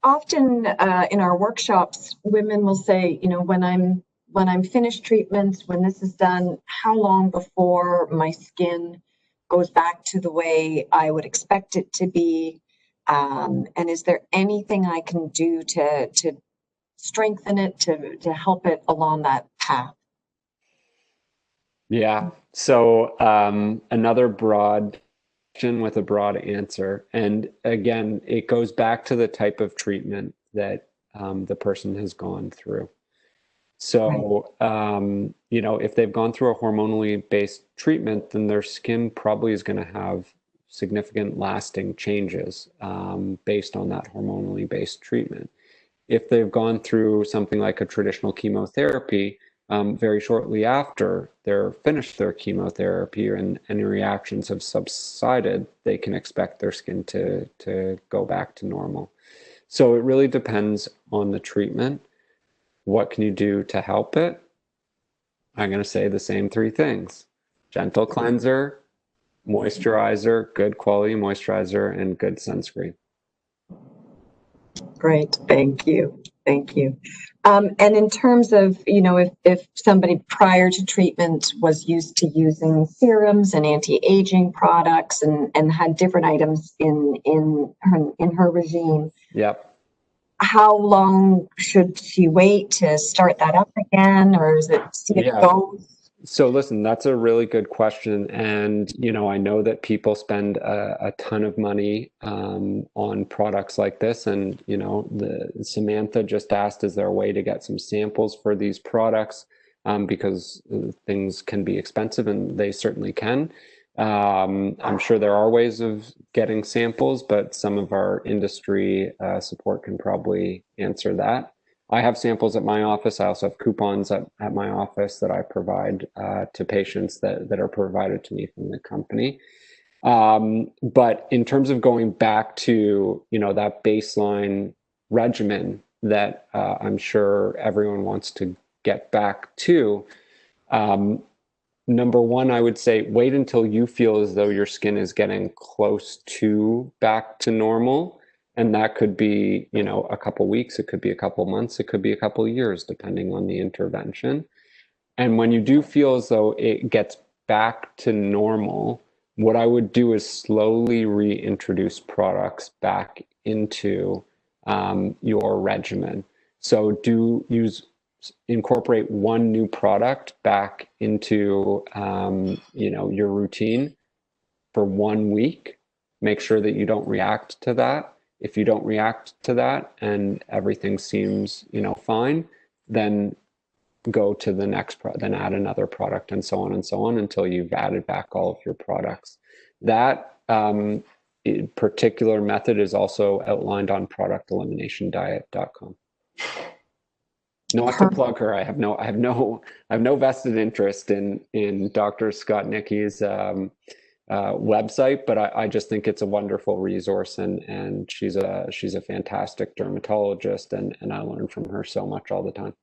Often in our workshops, women will say, when I'm finished treatments, when this is done, how long before my skin goes back to the way I would expect it to be? And is there anything I can do to strengthen it, to help it along that path? Yeah. So another broad question with a broad answer. And again, it goes back to the type of treatment that the person has gone through. Right. So, if they've gone through a hormonally based treatment, then their skin probably is going to have significant lasting changes based on that hormonally based treatment. If they've gone through something like a traditional chemotherapy, very shortly after they're finished their chemotherapy and any reactions have subsided, they can expect their skin to go back to normal. So it really depends on the treatment. What can you do to help it? I'm going to say the same three things: gentle cleanser, moisturizer, good quality moisturizer, and good sunscreen. Great, thank you. Thank you. And in terms of, if somebody prior to treatment was used to using serums and anti-aging products and had different items in her regime, Yep. how long should she wait to start that up again, or is it see if it Yeah. goes? So listen, that's a really good question. And, I know that people spend a ton of money on products like this. And, the Samantha just asked, is there a way to get some samples for these products? Because things can be expensive and they certainly can. I'm sure there are ways of getting samples, but some of our industry support can probably answer that. I have samples at my office. I also have coupons at my office that I provide to patients that are provided to me from the company. But in terms of going back to, that baseline regimen that I'm sure everyone wants to get back to, um, number one, I would say wait until you feel as though your skin is getting close to back to normal. And that could be, a couple weeks, it could be a couple months, it could be a couple years, depending on the intervention. And when you do feel as though it gets back to normal, what I would do is slowly reintroduce products back into your regimen. So do use incorporate one new product back into your routine for 1 week. Make sure that you don't react to that. If you don't react to that and everything seems fine, then go to the next then add another product and so on and so on until you've added back all of your products. That particular method is also outlined on producteliminationdiet.com. Not to plug her. I have no vested interest in Dr. Scott Nicky's website, but I just think it's a wonderful resource, and she's a fantastic dermatologist, and I learn from her so much all the time.